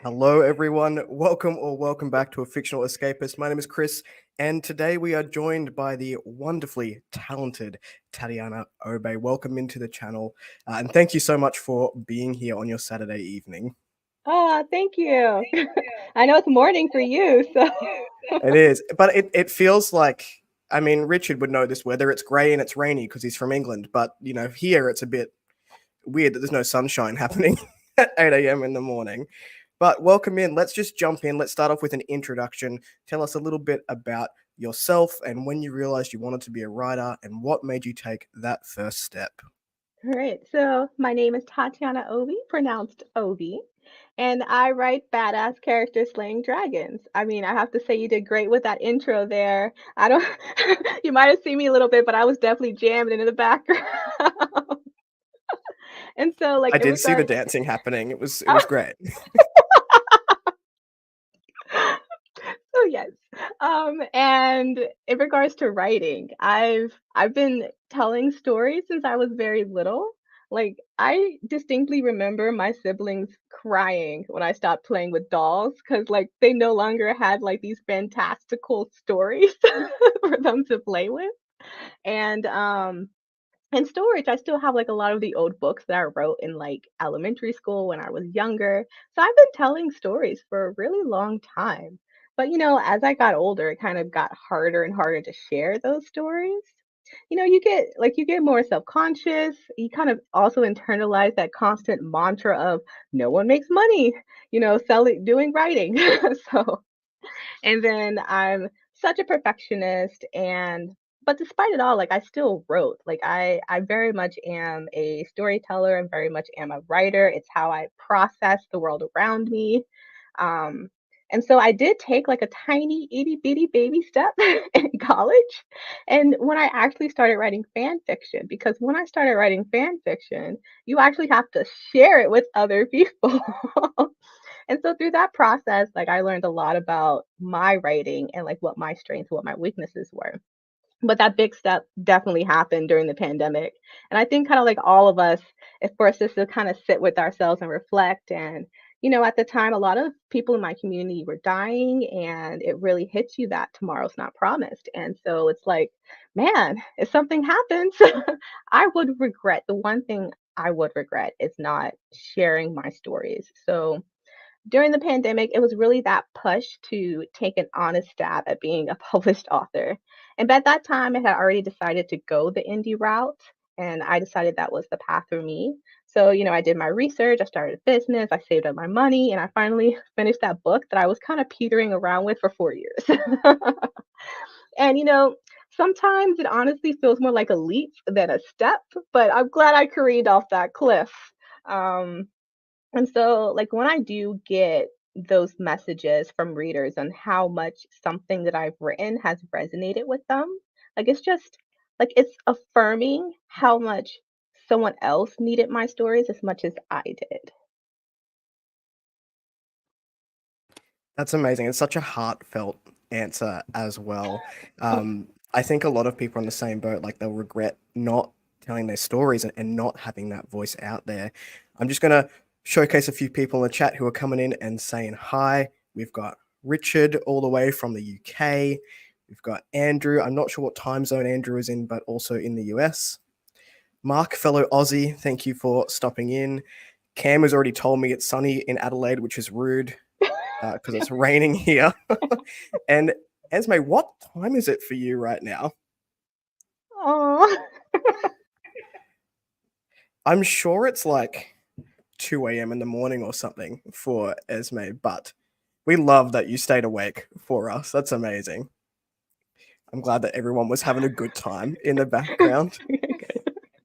Hello, everyone. Welcome back to A Fictional Escapist. My name is Chris, and today we are joined by the wonderfully talented Tatiana Obey. Welcome into the channel, and thank you so much for being here on your Saturday evening. Oh, thank you. I know it's morning for you, so It is, but it feels like, I mean, Richard would know this weather. It's grey and it's rainy because he's from England, but here it's a bit weird that there's no sunshine happening at 8 a.m. in the morning. But welcome in. Let's just jump in. Let's start off with an introduction. Tell us a little bit about yourself and when you realized you wanted to be a writer and what made you take that first step. all right. So my name is Tatiana Obey, pronounced Obi, and I write badass characters slaying dragons. I mean, I have to say you did great with that intro there. I don't you might have seen me a little bit, but I was definitely jamming in the background. And so like I in did see the regards dancing happening. It was great. Oh yes. And in regards to writing, I've been telling stories since I was very little. Like I distinctly remember my siblings crying when I stopped playing with dolls because like they no longer had like these fantastical stories for them to play with. And in storage, I still have like a lot of the old books that I wrote in like elementary school when I was younger. So I've been telling stories for a really long time. But as I got older, it kind of got harder and harder to share those stories. You get more self-conscious. You kind of also internalize that constant mantra of no one makes money, selling doing writing. So and then I'm such a perfectionist but despite it all, like I still wrote. Like I very much am a storyteller and very much am a writer. It's how I process the world around me. Um and so I did take like a tiny itty bitty baby step in college. And when I actually started writing fan fiction, because when I started writing fan fiction, you actually have to share it with other people. And so through that process, like I learned a lot about my writing and like what my strengths, what my weaknesses were. But that big step definitely happened during the pandemic. And I think kind of like all of us, it forced us to kind of sit with ourselves and reflect. And, at the time, a lot of people in my community were dying, and it really hits you that tomorrow's not promised. And so it's like, man, if something happens, I would regret the one thing I would regret is not sharing my stories. So during the pandemic, it was really that push to take an honest stab at being a published author. And at that time, I had already decided to go the indie route, and I decided that was the path for me. So, I did my research, I started a business, I saved up my money, and I finally finished that book that I was kind of petering around with for 4 years. And, sometimes it honestly feels more like a leap than a step, but I'm glad I careened off that cliff. Um, and so, like, when I do get those messages from readers on how much something that I've written has resonated with them, like, it's just like it's affirming how much someone else needed my stories as much as I did. That's amazing. It's such a heartfelt answer as well. I think a lot of people are on the same boat. Like they'll regret not telling their stories and not having that voice out there. I'm just going to showcase a few people in the chat who are coming in and saying hi. We've got Richard all the way from the UK. We've got Andrew. I'm not sure what time zone Andrew is in, but also in the US. Mark, fellow Aussie, thank you for stopping in. Cam has already told me it's sunny in Adelaide, which is rude because it's raining here. And Esme, what time is it for you right now? Oh, I'm sure it's like 2 a.m. in the morning or something for Esme, but we love that you stayed awake for us. That's amazing. I'm glad that everyone was having a good time in the background.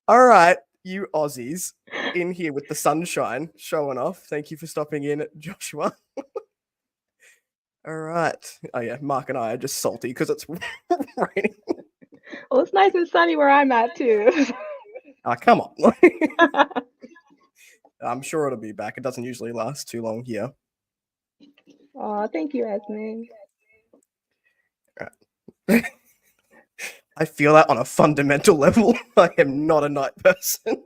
All right, you Aussies in here with the sunshine showing off. Thank you for stopping in, Joshua. All right. Oh, yeah, Mark and I are just salty because it's raining. well, it's nice and sunny where I'm at too. Ah, come on. I'm sure it'll be back. It doesn't usually last too long here. Oh, thank you, Esme. I feel that on a fundamental level. I am not a night person,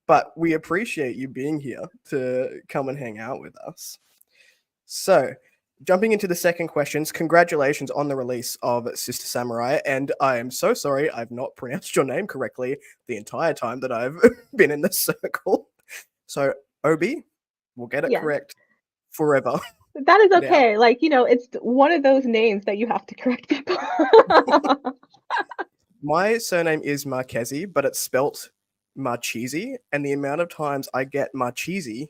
but we appreciate you being here to come and hang out with us. So, jumping into the second questions, congratulations on the release of Sister Samurai. And I am so sorry I've not pronounced your name correctly the entire time that I've been in this circle. So, Obi, we'll get it Yes. correct forever That is now. okay. Like, it's one of those names that you have to correct people. My surname is Marchesi, but it's spelt Marchese. And the amount of times I get Marchese,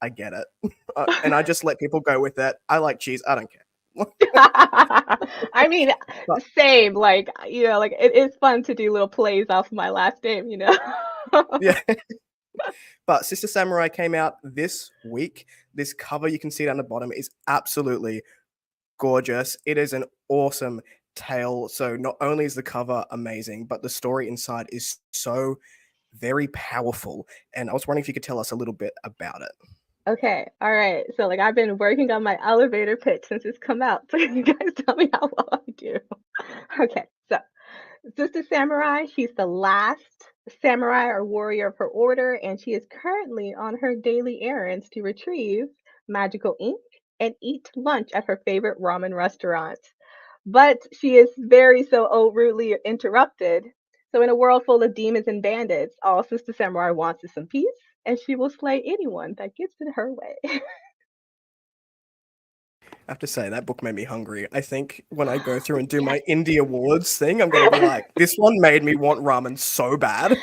I get it. And I just let people go with that. I like cheese. I don't care. I mean, But same. Like, like it is fun to do little plays off my last name. yeah, but Sister Samurai came out this week. This cover you can see down the bottom is absolutely gorgeous. It is an awesome tale. So not only is the cover amazing, but the story inside is so very powerful. And I was wondering if you could tell us a little bit about it. Okay, all right. So like I've been working on my elevator pitch since it's come out. So you guys tell me how well I do. Okay, so Sister Samurai, she's the last samurai or warrior of her order, and she is currently on her daily errands to retrieve magical ink and eat lunch at her favorite ramen restaurant. But she is very rudely interrupted. So, in a world full of demons and bandits, all Sister Samurai wants is some peace, and she will slay anyone that gets in her way. I have to say that book made me hungry. I think when I go through and do Yes. my indie awards thing, I'm gonna be like, this one made me want ramen so bad.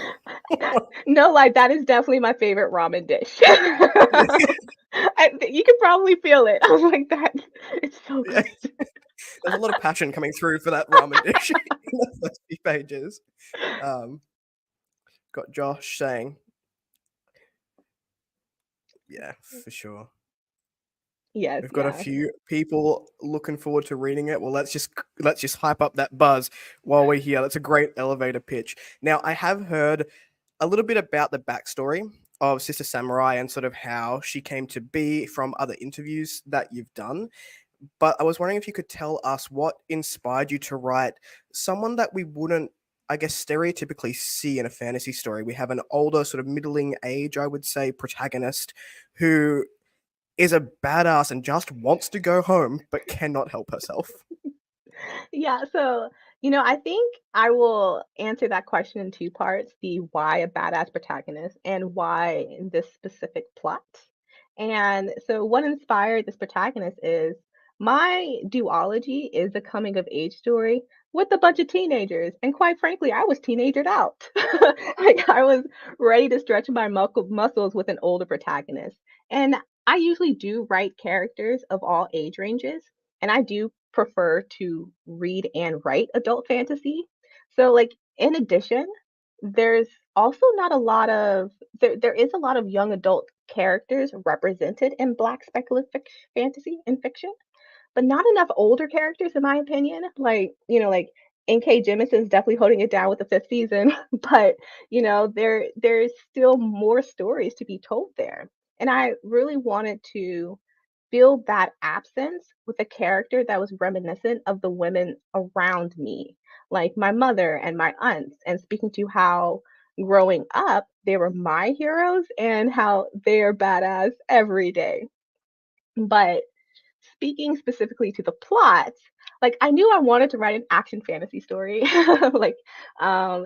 No, like that is definitely my favorite ramen dish. You can probably feel it. I'm like that. It's so Yeah, good. there's a lot of passion coming through for that ramen dish in the first few pages. Um, got Josh saying, yeah, for sure. Yes, We've got a yeah. few people looking forward to reading it. Well, let's just hype up that buzz while we're here. That's a great elevator pitch. Now, I have heard a little bit about the backstory of Sister Samurai and sort of how she came to be from other interviews that you've done. But I was wondering if you could tell us what inspired you to write someone that we wouldn't, I guess, stereotypically see in a fantasy story. We have an older, sort of middling age, I would say, protagonist who is a badass and just wants to go home but cannot help herself. Yeah, so, I think I will answer that question in two parts, the why a badass protagonist and why this specific plot. And so what inspired this protagonist is my duology is a coming of age story with a bunch of teenagers. And quite frankly, I was teenagered out. Like I was ready to stretch my muscles with an older protagonist. And I usually do write characters of all age ranges, and I do prefer to read and write adult fantasy. So, like, in addition, there's also not a lot of there is a lot of young adult characters represented in Black speculative fantasy and fiction, but not enough older characters, in my opinion. Like, like N.K. Jemison's definitely holding it down with the fifth season, but there's still more stories to be told there. And I really wanted to filled that absence with a character that was reminiscent of the women around me, like my mother and my aunts, and speaking to how growing up they were my heroes and how they are badass every day. But speaking specifically to the plot, like I knew I wanted to write an action fantasy story, like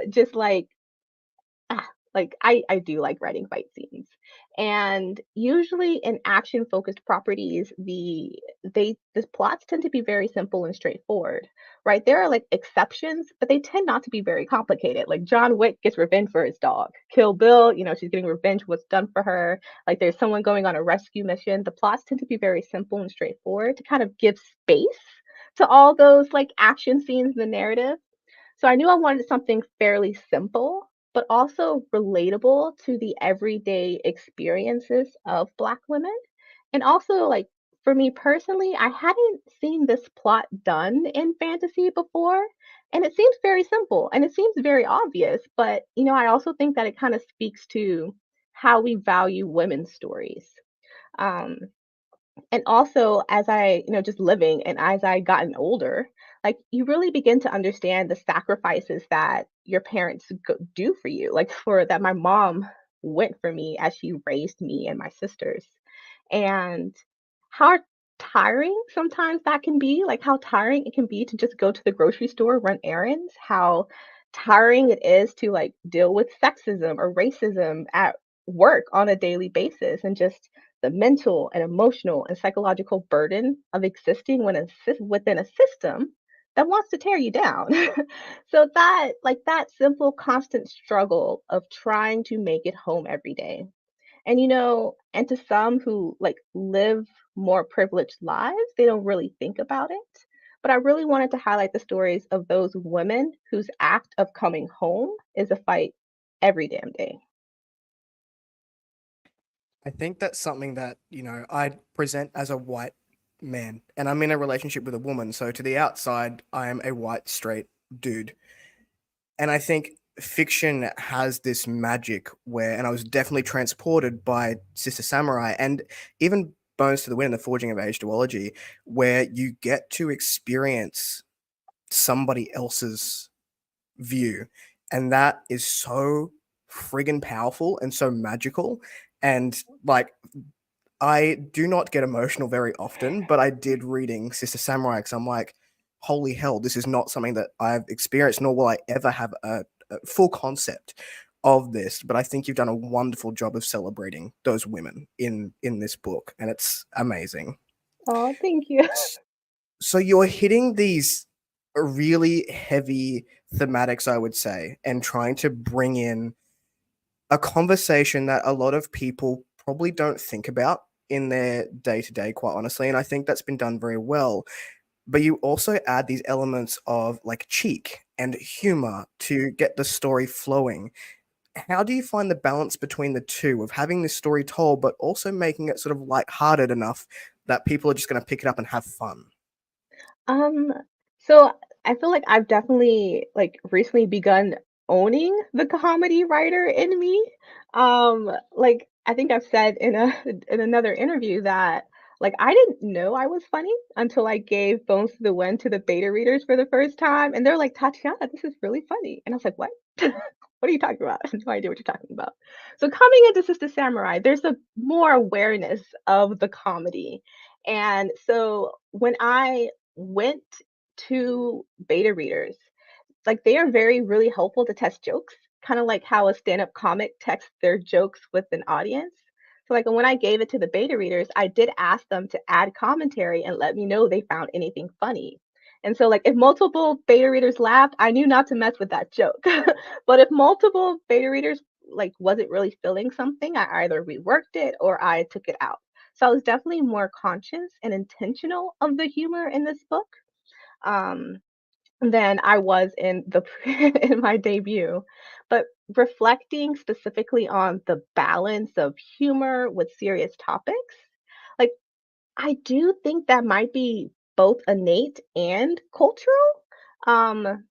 just Ah, like I do like writing fight scenes. And usually in action focused properties, the plots tend to be very simple and straightforward, right? There are like exceptions, but they tend not to be very complicated. Like John Wick gets revenge for his dog. Kill Bill, she's getting revenge for what's done for her. Like there's someone going on a rescue mission. The plots tend to be very simple and straightforward to kind of give space to all those like action scenes in the narrative. So I knew I wanted something fairly simple, but also relatable to the everyday experiences of Black women. And also, like, for me personally, I hadn't seen this plot done in fantasy before. And it seems very simple and it seems very obvious. But, I also think that it kind of speaks to how we value women's stories. Um, and also, as I, just living and as I gotten older, like you really begin to understand the sacrifices that your parents do for you, like for that my mom went for me as she raised me and my sisters, and how tiring sometimes that can be, like how tiring it can be to just go to the grocery store, run errands, how tiring it is to like deal with sexism or racism at work on a daily basis, and just the mental and emotional and psychological burden of existing within a system that wants to tear you down. So that, like that simple constant struggle of trying to make it home every day. And, and to some who like live more privileged lives, they don't really think about it. But I really wanted to highlight the stories of those women whose act of coming home is a fight every damn day. I think that's something that, I present as a white man, and I'm in a relationship with a woman. So to the outside, I am a white, straight dude. And I think fiction has this magic where, and I was definitely transported by Sister Samurai and even Bones to the Wind and the Forging of Age duology, where you get to experience somebody else's view. And that is so friggin' powerful and so magical. And like, I do not get emotional very often, but I did reading Sister Samurai because I'm like, holy hell, this is not something that I've experienced, nor will I ever have a full concept of this. But I think you've done a wonderful job of celebrating those women in this book, and it's amazing. Oh, thank you. So you're hitting these really heavy thematics, I would say, and trying to bring in a conversation that a lot of people probably don't think about in their day to day, quite honestly. And I think that's been done very well. But you also add these elements of like cheek and humor to get the story flowing. How do you find the balance between the two of having this story told, but also making it sort of lighthearted enough that people are just going to pick it up and have fun? Um, so I feel like I've definitely like recently begun owning the comedy writer in me. Like I think I've said in a in another interview that like I didn't know I was funny until I gave Bones to the Wind to the beta readers for the first time, and they're like, Tatiana, this is really funny. And I was like, what? What are you talking about? I have no idea what you're talking about. So coming into Sister Samurai, there's a more awareness of the comedy. And so when I went to beta readers, like they are very really helpful to test jokes, kind of like how a stand-up comic tests their jokes with an audience. So like when I gave it to the beta readers, I did ask them to add commentary and let me know they found anything funny. And so like if multiple beta readers laughed, I knew not to mess with that joke. But if multiple beta readers like wasn't really feeling something, I either reworked it or I took it out. So I was definitely more conscious and intentional of the humor in this book. Um, than I was in the in my debut. But reflecting specifically on the balance of humor with serious topics, like I do think that might be both innate and cultural. Um,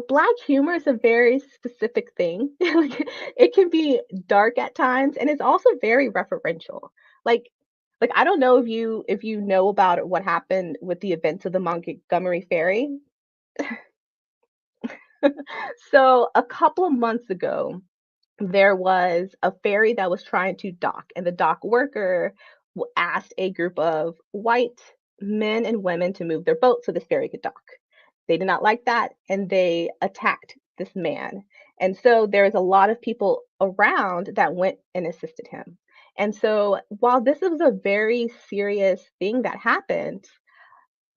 Black humor is a very specific thing. Like, it can be dark at times, and it's also very referential. Like, like I don't know if you know about what happened with the events of the Montgomery Ferry. So a couple of months ago, there was a ferry that was trying to dock, and the dock worker asked a group of white men and women to move their boat so this ferry could dock. They did not like that, and they attacked this man. And so there was a lot of people around that went and assisted him. And so while this was a very serious thing that happened,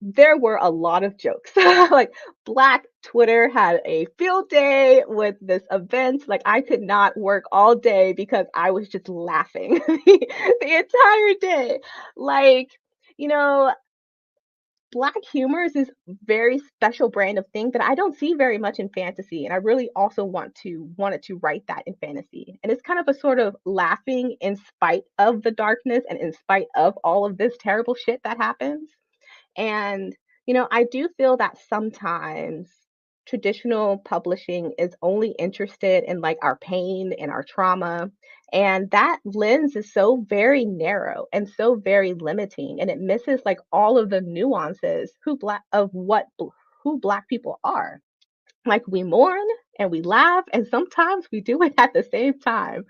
there were a lot of jokes. Like, Black Twitter had a field day with this event. Like, I could not work all day because I was just laughing the entire day. Like, you know, Black humor is this very special brand of thing that I don't see very much in fantasy, and I really also wanted to write that in fantasy. And it's kind of a sort of laughing in spite of the darkness and in spite of all of this terrible shit that happens. And, I do feel that sometimes traditional publishing is only interested in like our pain and our trauma. And that lens is so very narrow and so very limiting. And it misses like all of the nuances who black people are. Like we mourn and we laugh, and sometimes we do it at the same time.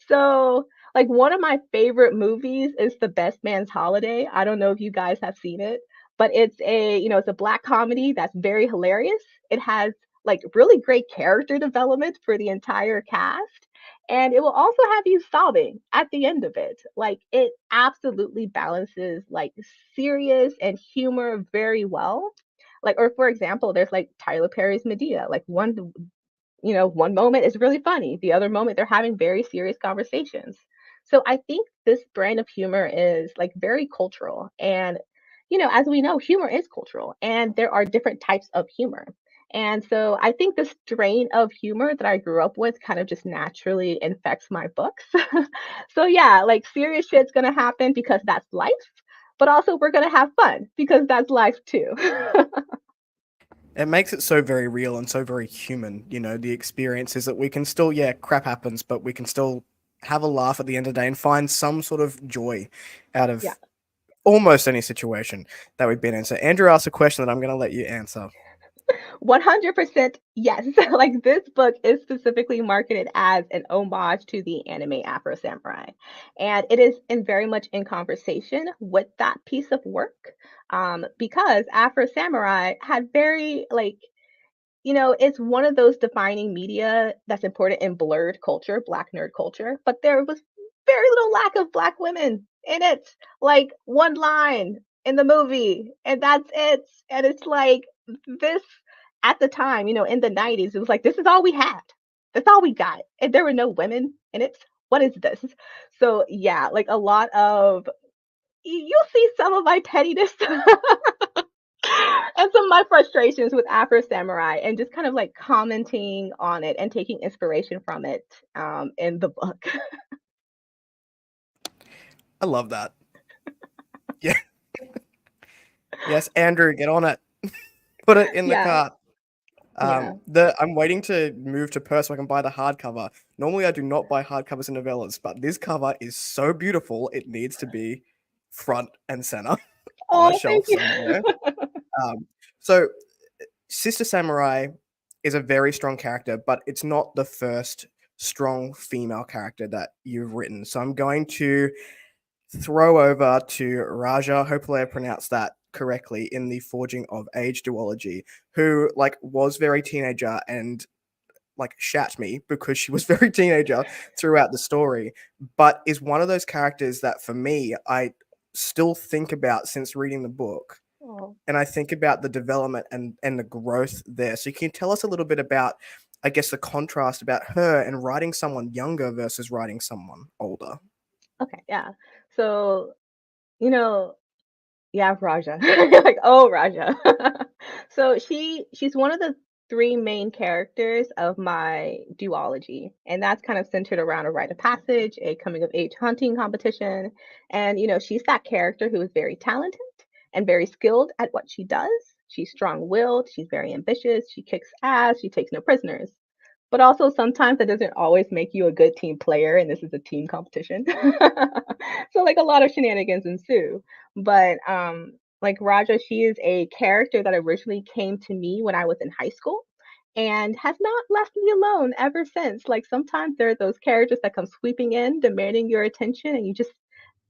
So Like, one of my favorite movies is The Best Man's Holiday. I don't know if you guys have seen it, but it's a Black comedy that's very hilarious. It has, like, really great character development for the entire cast, and it will also have you sobbing at the end of it. Like, it absolutely balances, like, serious and humor very well. Like, or for example, there's, like, Tyler Perry's Medea. Like, one moment is really funny, the other moment they're having very serious conversations. So I think this brand of humor is like very cultural. And, as we know, humor is cultural and there are different types of humor. And so I think the strain of humor that I grew up with kind of just naturally infects my books. So yeah, like serious shit's gonna happen because that's life, but also we're gonna have fun because that's life too. It makes it so very real and so very human, the experience is that we can still, yeah, crap happens, but we can still have a laugh at the end of the day and find some sort of joy out Yeah. of almost any situation that we've been in. So Andrew asked a question that I'm going to let you answer. 100% yes. Like this book is specifically marketed as an homage to the anime Afro Samurai. And it is in very much in conversation with that piece of work. Because Afro Samurai had very it's one of those defining media that's important in blurred culture, Black nerd culture, but there was very little lack of Black women in it. Like one line in the movie, and that's it. And it's like this at the time, in the 90s, it was like, this is all we had. That's all we got. And there were no women in it. What is this? So, yeah, like a lot of, you'll see some of my pettiness and some of my frustrations with Afro Samurai and just kind of like commenting on it and taking inspiration from it in the book. I love that. Yeah. Yes, Andrew, get on it. Put it in the Yeah, cart. yeah. I'm waiting to move to Perth so I can buy the hardcover. Normally, I do not buy hardcovers and novellas, but this cover is so beautiful. It needs to be front and center on a Oh, thank shelf you. somewhere. So Sister Samurai is a very strong character, but it's not the first strong female character that you've written. So I'm going to throw over to Raja. Hopefully, I pronounced that correctly in the Forging of Age duology, who like was very teenager and like shat me because she was very teenager throughout the story, but is one of those characters that for me I still think about since reading the book, Oh. and I think about the development and the growth there. So can you tell us a little bit about, I guess, the contrast about her and writing someone younger versus writing someone older? Okay, yeah. So, you know, yeah, Raja. Like, oh, Raja. So she's one of the three main characters of my duology, and that's kind of centered around a rite of passage, a coming of age hunting competition, and she's that character who is very talented and very skilled at what she does. She's strong-willed, she's very ambitious, she kicks ass, she takes no prisoners. But also sometimes that doesn't always make you a good team player, and this is a team competition. So like a lot of shenanigans ensue. But like Raja, she is a character that originally came to me when I was in high school and has not left me alone ever since. Like sometimes there are those characters that come sweeping in, demanding your attention, and you just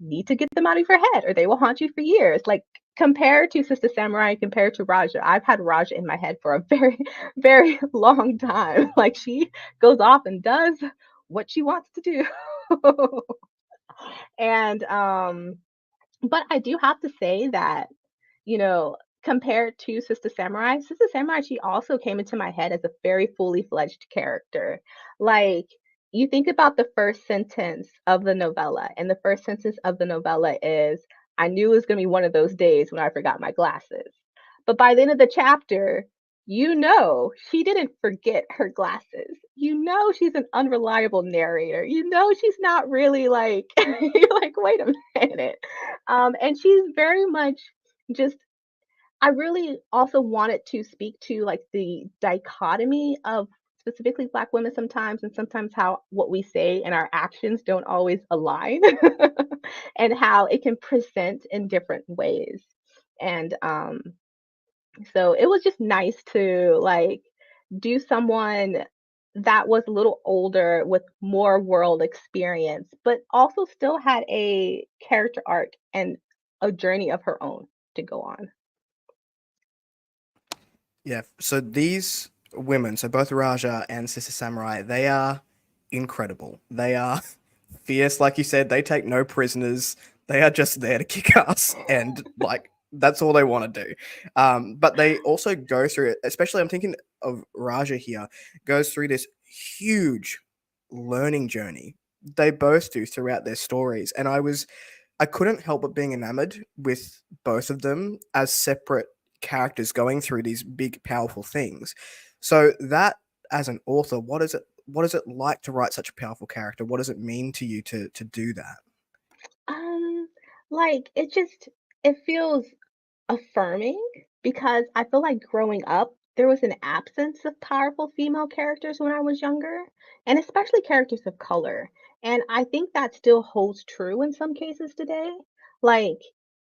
need to get them out of your head or they will haunt you for years. Like compared to Sister Samurai, compared to Raja, I've had Raja in my head for a very, very long time. Like she goes off and does what she wants to do. And but I do have to say that, compared to Sister Samurai, she also came into my head as a very fully fledged character. Like, you think about the first sentence of the novella, and the first sentence of the novella is, I knew it was going to be one of those days when I forgot my glasses. But by the end of the chapter, she didn't forget her glasses. She's an unreliable narrator. She's not really like, you're like, wait a minute. And she's very much just, I really also wanted to speak to like the dichotomy of specifically Black women sometimes, and sometimes how what we say and our actions don't always align, and how it can present in different ways. And so it was just nice to like do someone that was a little older with more world experience, but also still had a character arc and a journey of her own to go on. Yeah. So these women, so both Raja and Sister Samurai, they are incredible. They are fierce, like you said. They take no prisoners. They are just there to kick ass, and like that's all they want to do. But they also go through it. Especially, I'm thinking of Raja here. Goes through this huge learning journey. They both do throughout their stories, and I couldn't help but being enamored with both of them as separate characters going through these big, powerful things. So that, as an author, what is it like to write such a powerful character? What does it mean to you to do that? Um, like it feels affirming because I feel like growing up, there was an absence of powerful female characters when I was younger, and especially characters of color. And I think that still holds true in some cases today. Like,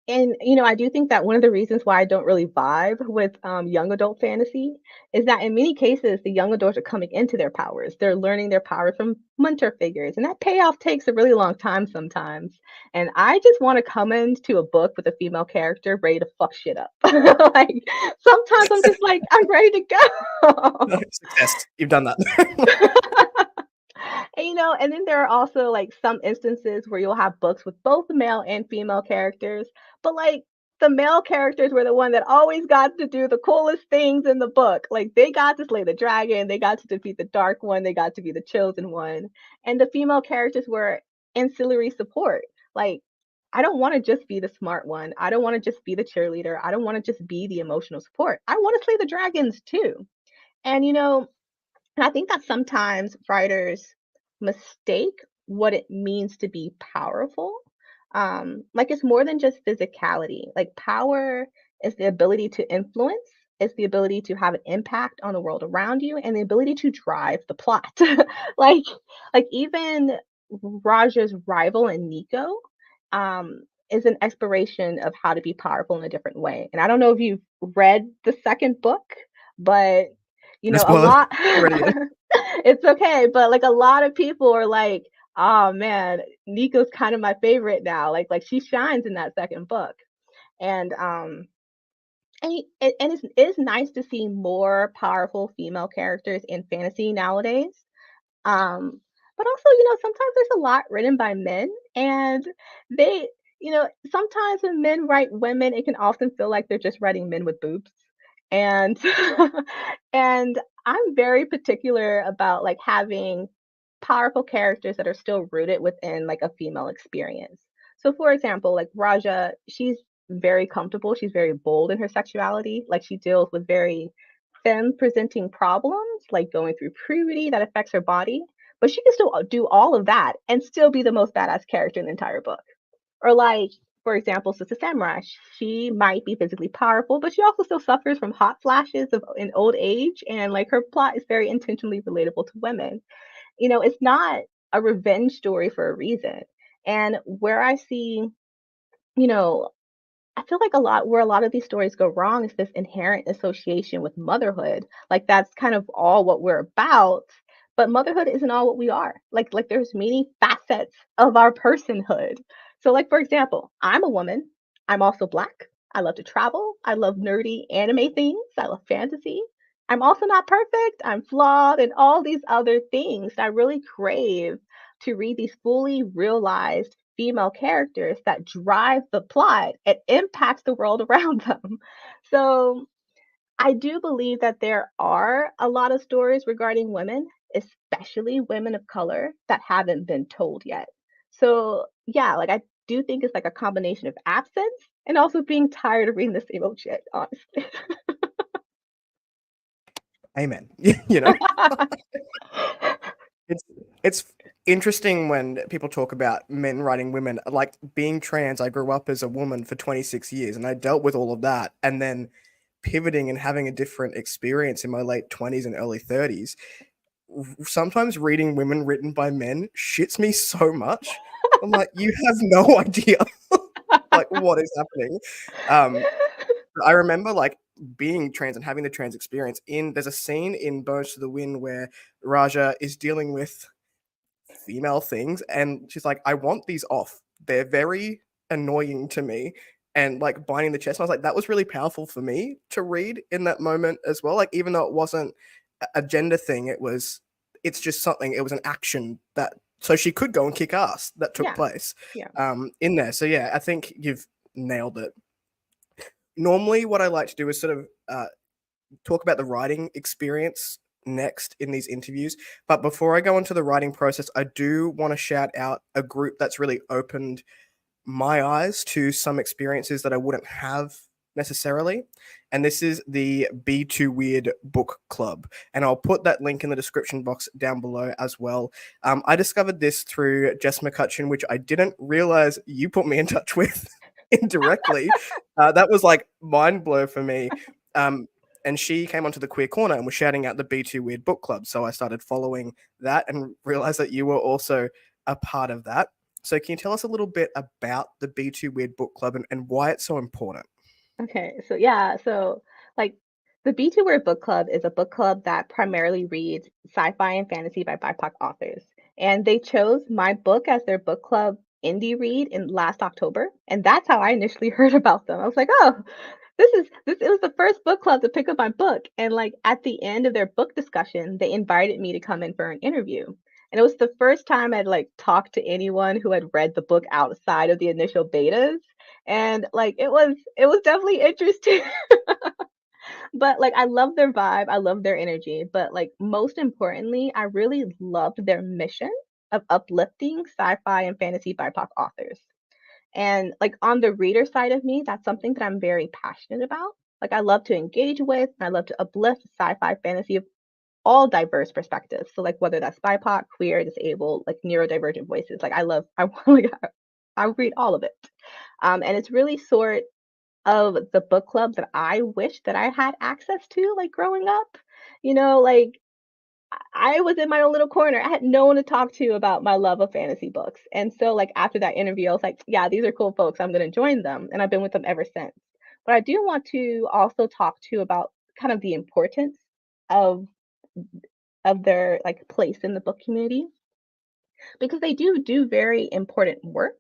and I do think that one of the reasons why I don't really vibe with young adult fantasy is that in many cases, the young adults are coming into their powers. They're learning their powers from mentor figures, and that payoff takes a really long time sometimes. And I just want to come into a book with a female character ready to fuck shit up. Like sometimes I'm just like, I'm ready to go. Success. You've done that. And, and then there are also like some instances where you'll have books with both male and female characters, but like the male characters were the one that always got to do the coolest things in the book. Like they got to slay the dragon, they got to defeat the dark one, they got to be the chosen one. And the female characters were ancillary support. Like I don't want to just be the smart one. I don't want to just be the cheerleader. I don't want to just be the emotional support. I want to slay the dragons too. And and I think that sometimes writers mistake what it means to be powerful. Like it's more than just physicality. Like power is the ability to influence, it's the ability to have an impact on the world around you, and the ability to drive the plot. like like even Raja's rival in Nico is an exploration of how to be powerful in a different way. And I don't know if you've read the second book, but No a spoiler. lot Already. it's okay, but like a lot of people are like, "Oh man, Nico's kind of my favorite now." Like she shines in that second book. And it is nice to see more powerful female characters in fantasy nowadays. But also, sometimes there's a lot written by men and they, sometimes when men write women, it can often feel like they're just writing men with boobs. And and I'm very particular about like having powerful characters that are still rooted within like a female experience. So for example, like Raja, she's very comfortable, she's very bold in her sexuality. Like she deals with very femme presenting problems, like going through puberty that affects her body, but she can still do all of that and still be the most badass character in the entire book. Or like, for example, Sister Samurai, she might be physically powerful, but she also still suffers from hot flashes of in old age, and like her plot is very intentionally relatable to women. It's not a revenge story for a reason. And where I see, you know, I feel like a lot of these stories go wrong is this inherent association with motherhood. Like that's kind of all what we're about, but motherhood isn't all what we are. Like there's many facets of our personhood. So like for example, I'm a woman. I'm also black. I love to travel. I love nerdy anime things. I love fantasy. I'm also not perfect. I'm flawed and all these other things. I really crave to read these fully realized female characters that drive the plot and impacts the world around them. So I do believe that there are a lot of stories regarding women, especially women of color, that haven't been told yet. So yeah, like I do think it's like a combination of absence and also being tired of reading the same old shit, honestly. Amen. It's it's interesting when people talk about men writing women. Like being trans, I grew up as a woman for 26 years and I dealt with all of that. And then pivoting and having a different experience in my late 20s and early 30s. Sometimes reading women written by men shits me so much. I'm like, you have no idea like what is happening. Um, I remember, like, being trans and having the trans experience there's a scene in Bones to the Wind where Raja is dealing with female things, and she's like, "I want these off. They're very annoying to me," and, like, binding the chest, and I was like, that was really powerful for me to read in that moment as well, like, even though it wasn't a gender thing, it's just something it was an action that so she could go and kick ass that took Yeah, place, yeah. in there, so yeah, I think you've nailed it. Normally, what I like to do is sort of, talk about the writing experience next in these interviews. But before I go into the writing process, I do want to shout out a group that's really opened my eyes to some experiences that I wouldn't have necessarily. And this is the Be Too Weird Book Club. And I'll put that link in the description box down below as well. I discovered this through Jess McCutcheon, which I didn't realize you put me in touch with indirectly. That was like mind blow for me. Um, and she came onto the Queer Corner and was shouting out the Be Too Weird Book Club. So I started following that and realized that you were also a part of that. So can you tell us a little bit about the Be Too Weird Book Club and why it's so important? Okay, so yeah, so like the B2 Word Book Club is a book club that primarily reads sci-fi and fantasy by BIPOC authors. And they chose my book as their book club indie read in last October. And that's how I initially heard about them. I was like, oh, this it was the first book club to pick up my book. And like at the end of their book discussion, they invited me to come in for an interview. And it was the first time I'd like talked to anyone who had read the book outside of the initial betas. And like it was definitely interesting. But like I love their vibe, I love their energy, but like most importantly, I really loved their mission of uplifting sci-fi and fantasy BIPOC authors. And like on the reader side of me, that's something that I'm very passionate about. Like I love to engage with, and I love to uplift sci-fi fantasy of all diverse perspectives. So like whether that's BIPOC, queer, disabled, like neurodivergent voices. Like I love, I like I read all of it. And it's really sort of the book club that I wish that I had access to, like growing up. Like I was in my own little corner. I had no one to talk to about my love of fantasy books. And so, like, after that interview, I was like, yeah, these are cool folks. I'm going to join them. And I've been with them ever since. But I do want to also talk to you about kind of the importance of their like place in the book community because they do very important work.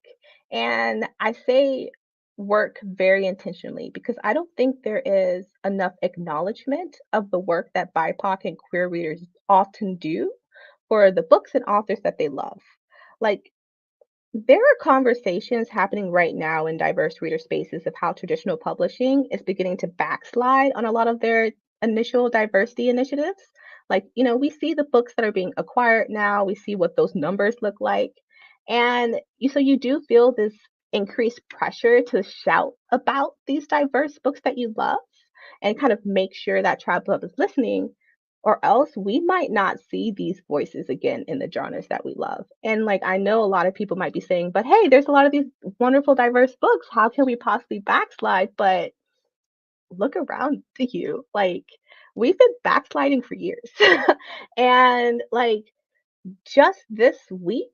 And I say work very intentionally because I don't think there is enough acknowledgement of the work that BIPOC and queer readers often do for the books and authors that they love. Like, there are conversations happening right now in diverse reader spaces of how traditional publishing is beginning to backslide on a lot of their initial diversity initiatives. Like, we see the books that are being acquired now, we see what those numbers look like. And so you do feel this increased pressure to shout about these diverse books that you love and kind of make sure that Tribe Love is listening, or else we might not see these voices again in the genres that we love. And like I know a lot of people might be saying, but hey, there's a lot of these wonderful diverse books. How can we possibly backslide? But look around to you. Like we've been backsliding for years. And like just this week,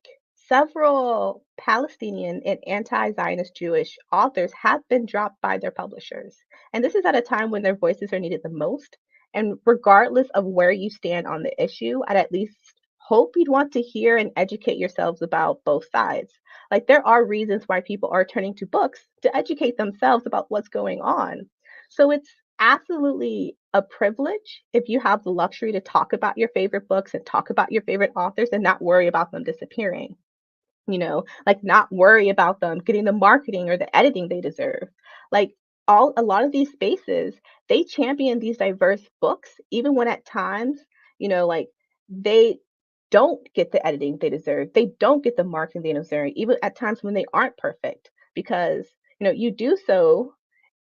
several Palestinian and anti Zionist Jewish authors have been dropped by their publishers. And this is at a time when their voices are needed the most. And regardless of where you stand on the issue, I'd at least hope you'd want to hear and educate yourselves about both sides. Like, there are reasons why people are turning to books to educate themselves about what's going on. So it's absolutely a privilege if you have the luxury to talk about your favorite books and talk about your favorite authors and not worry about them disappearing. Like not worry about them getting the marketing or the editing they deserve. Like a lot of these spaces, they champion these diverse books, even when at times, like they don't get the editing they deserve. They don't get the marketing they deserve, even at times when they aren't perfect, because you do so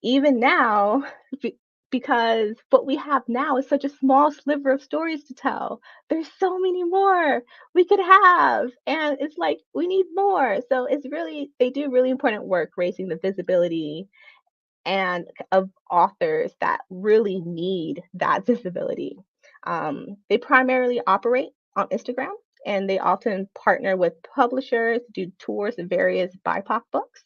even now be- because what we have now is such a small sliver of stories to tell. There's so many more we could have, and it's like we need more. So they do really important work raising the visibility and of authors that really need that visibility. They primarily operate on Instagram, and they often partner with publishers, do tours of various BIPOC books.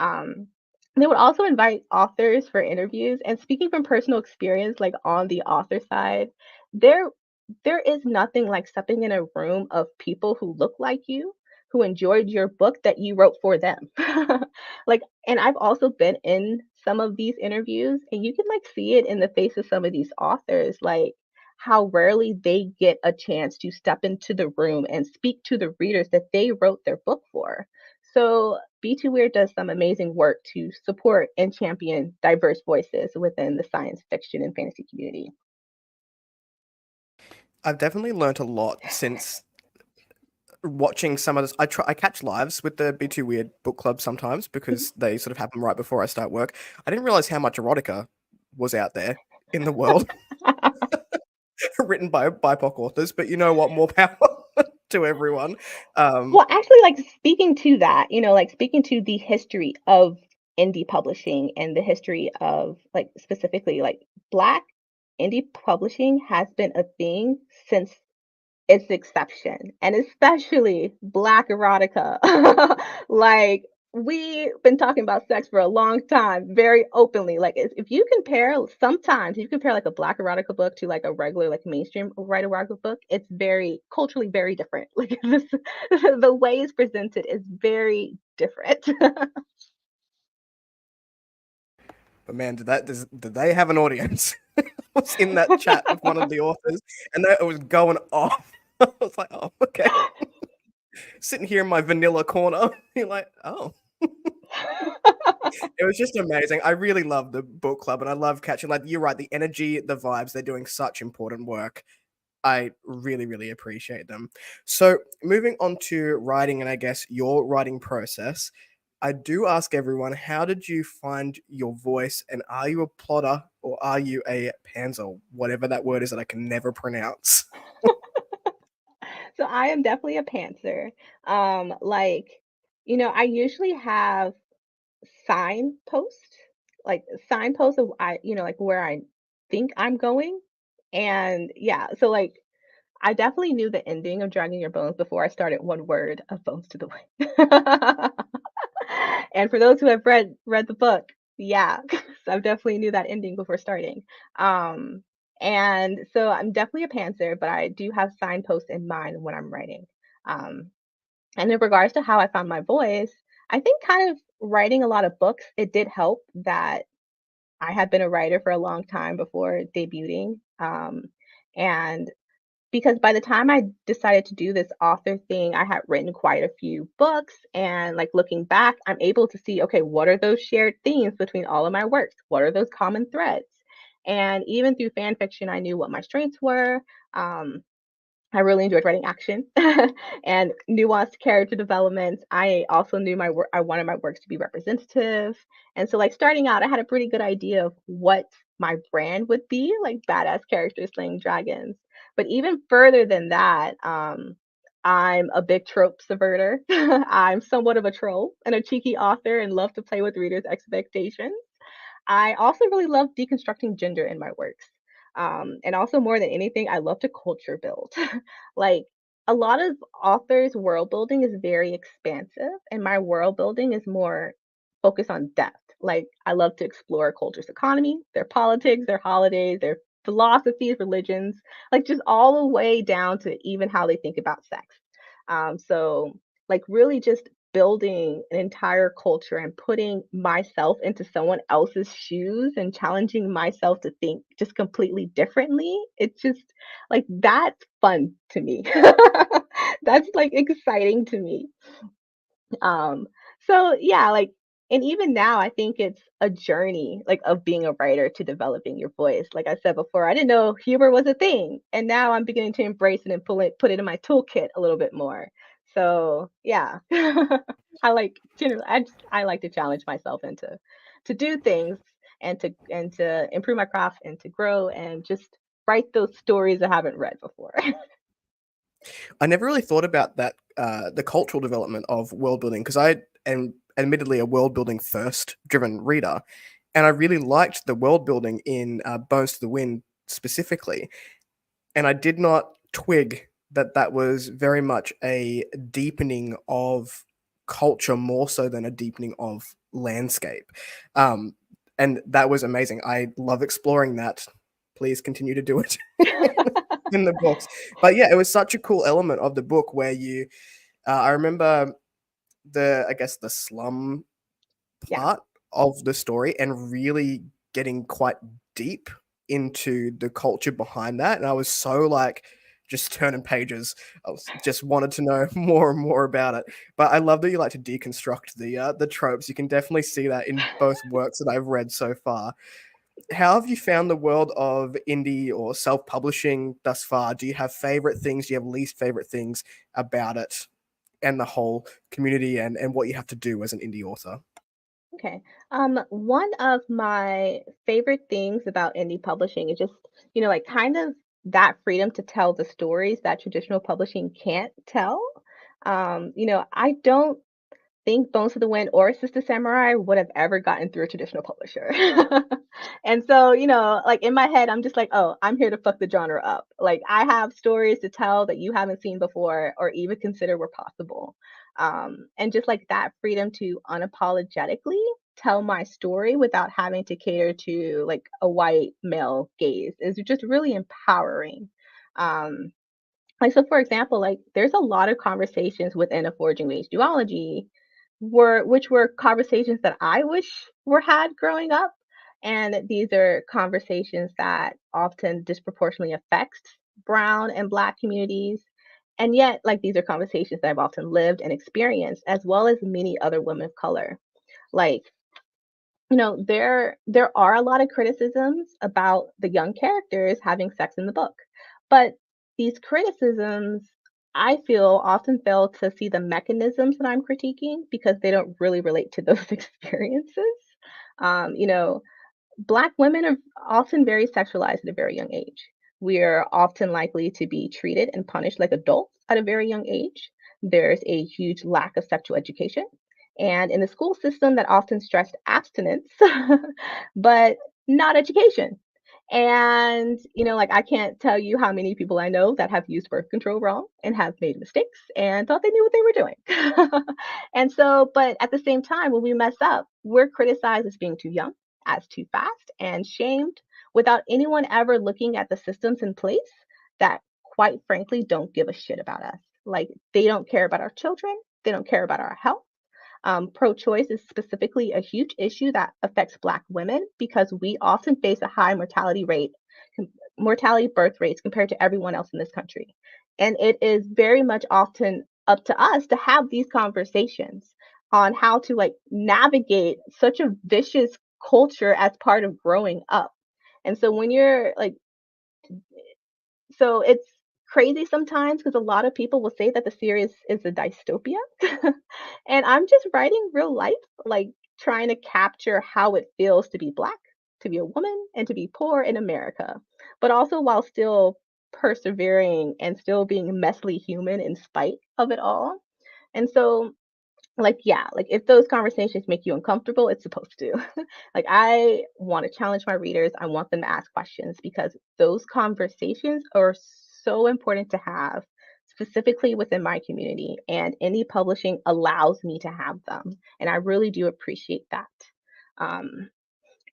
um, They would also invite authors for interviews, and speaking from personal experience, like, on the author side, there there is nothing like stepping in a room of people who look like you, who enjoyed your book that you wrote for them. Like, and I've also been in some of these interviews, and you can, like, see it in the face of some of these authors, like, how rarely they get a chance to step into the room and speak to the readers that they wrote their book for. So Be Too Weird does some amazing work to support and champion diverse voices within the science fiction and fantasy community. I've definitely learnt a lot since watching some of this. I catch lives with the Be Too Weird book club sometimes because they sort of happen right before I start work. I didn't realize how much erotica was out there in the world written by BIPOC authors, but you know what? More power to everyone. Um, Well, actually, like, speaking to that, like, speaking to the history of indie publishing and the history of, like, specifically, like, Black indie publishing has been a thing since its exception, and especially Black erotica. Like, we've been talking about sex for a long time, very openly. Like, if you compare, sometimes if you compare like a Black erotica book to like a regular, like mainstream white erotica book, it's very culturally very different. Like, this, the way it's presented is very different. but man, did they have an audience? I was in that chat with one of the authors, and it was going off. I was like, oh, okay. Sitting here in my vanilla corner, you're like, oh. It was just amazing. I really love the book club, and I love catching, like, you're right, the energy, the vibes, they're doing such important work. I really, really appreciate them. So, moving on to writing and I guess your writing process, I do ask everyone, how did you find your voice? And are you a plotter or are you a panzer? Whatever that word is that I can never pronounce. So I am definitely a pantser. Like, I usually have signpost, like signpost of like where I think I'm going. And yeah, so like I definitely knew the ending of Dragging Your Bones before I started one word of Bones to the Wind. And for those who have read the book, yeah, so I definitely knew that ending before starting. Um, and so I'm definitely a pantser, but I do have signposts in mind when I'm writing. Um, and in regards to how I found my voice, I think kind of writing a lot of books, it did help that I had been a writer for a long time before debuting. And because by the time I decided to do this author thing, I had written quite a few books. And like looking back, I'm able to see, okay, what are those shared themes between all of my works? What are those common threads? And even through fan fiction, I knew what my strengths were. Um, I really enjoyed writing action and nuanced character development. I also knew my work. I wanted my works to be representative, and so like starting out, I had a pretty good idea of what my brand would be, like badass characters slaying dragons. But even further than that, I'm a big trope subverter. I'm somewhat of a troll and a cheeky author, and love to play with readers' expectations. I also really love deconstructing gender in my works. And also, more than anything, I love to culture build. Like, a lot of authors' world building is very expansive, and my world building is more focused on depth. Like, I love to explore a culture's economy, their politics, their holidays, their philosophies, religions, like just all the way down to even how they think about sex. So, like, really just building an entire culture and putting myself into someone else's shoes and challenging myself to think just completely differently. It's just like that's fun to me. That's like exciting to me. So yeah, like, and even now I think it's a journey like of being a writer to developing your voice. Like I said before, I didn't know humor was a thing, and now I'm beginning to embrace it and put it in my toolkit a little bit more. So yeah. I like to challenge myself into to do things and to improve my craft and to grow and just write those stories I haven't read before. I never really thought about that, the cultural development of world building, because I am admittedly a world building first driven reader, and I really liked the world building in Bones to the Wind specifically, and I did not twig that that was very much a deepening of culture more so than a deepening of landscape. Um, and that was amazing. I love exploring that. Please continue to do it in the books. But yeah, it was such a cool element of the book where I remember I guess the slum Yeah. part of the story and really getting quite deep into the culture behind that. And I was so like just turning pages. Just wanted to know more and more about it. But I love that you like to deconstruct the tropes. You can definitely see that in both works that I've read so far. How have you found the world of indie or self-publishing thus far? Do you have favorite things? Do you have least favorite things about it and the whole community and what you have to do as an indie author? Okay. One of my favorite things about indie publishing is just, like kind of that freedom to tell the stories that traditional publishing can't tell. I don't think Bones to the Wind or Sister Samurai would have ever gotten through a traditional publisher. And so, like in my head, I'm just like, oh, I'm here to fuck the genre up. Like I have stories to tell that you haven't seen before or even consider were possible. And just like that freedom to unapologetically tell my story without having to cater to like a white male gaze is just really empowering. Um, like so for example, like there's a lot of conversations within a forging wage duology which were conversations that I wish were had growing up. And these are conversations that often disproportionately affect brown and black communities. And yet, like these are conversations that I've often lived and experienced, as well as many other women of color. Like there are a lot of criticisms about the young characters having sex in the book. But these criticisms I feel often fail to see the mechanisms that I'm critiquing because they don't really relate to those experiences. Um, you know, Black women are often very sexualized at a very young age. We are often likely to be treated and punished like adults at a very young age. There's a huge lack of sexual education. And in the school system, that often stressed abstinence, but not education. And, like I can't tell you how many people I know that have used birth control wrong and have made mistakes and thought they knew what they were doing. And so, but at the same time, when we mess up, we're criticized as being too young, as too fast, and shamed without anyone ever looking at the systems in place that, quite frankly, don't give a shit about us. Like, they don't care about our children, they don't care about our health. Pro choice is specifically a huge issue that affects Black women because we often face a high mortality birth rates compared to everyone else in this country. And it is very much often up to us to have these conversations on how to like navigate such a vicious culture as part of growing up. And so when you're like, so it's crazy sometimes because a lot of people will say that the series is a dystopia. And I'm just writing real life, like trying to capture how it feels to be Black, to be a woman, and to be poor in America, but also while still persevering and still being messily human in spite of it all. And so like, yeah, like if those conversations make you uncomfortable, it's supposed to. Like, I want to challenge my readers. I want them to ask questions because those conversations are so important to have, specifically within my community. And indie publishing allows me to have them. And I really do appreciate that. Um,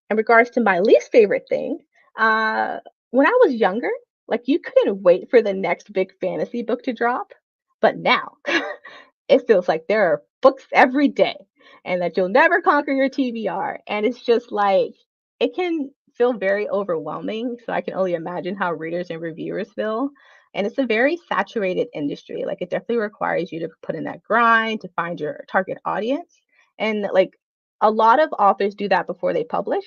in regards to my least favorite thing, uh, when I was younger, like you couldn't wait for the next big fantasy book to drop. But now it feels like there are books every day and that you'll never conquer your TBR. And it's just like, it can feel very overwhelming. So I can only imagine how readers and reviewers feel. And it's a very saturated industry. Like, it definitely requires you to put in that grind to find your target audience. And like, a lot of authors do that before they publish.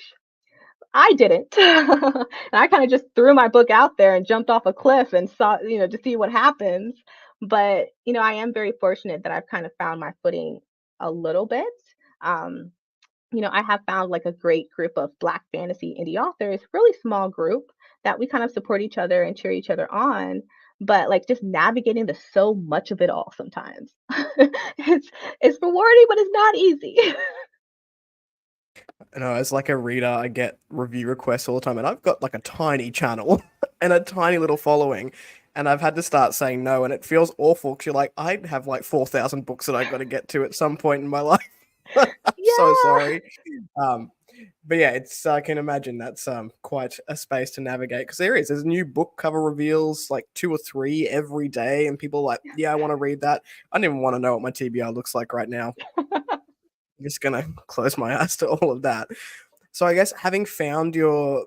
I didn't. And I kind of just threw my book out there and jumped off a cliff and saw, to see what happens. But, I am very fortunate that I've kind of found my footing a little bit. Um, I have found like a great group of Black fantasy indie authors, really small group that we kind of support each other and cheer each other on. But like just navigating the so much of it all sometimes. it's it's rewarding, but it's not easy. No, as like a reader, I get review requests all the time, and I've got like a tiny channel and a tiny little following, and I've had to start saying no, and it feels awful because you're like, I have like 4,000 books that I got to get to at some point in my life. so Yeah. sorry. Um, but yeah, it's I can imagine that's quite a space to navigate because there's new book cover reveals like 2 or 3 every day, and people are like, yeah, I want to read that. I don't even want to know what my TBR looks like right now. I'm just gonna close my eyes to all of that. So I guess having found your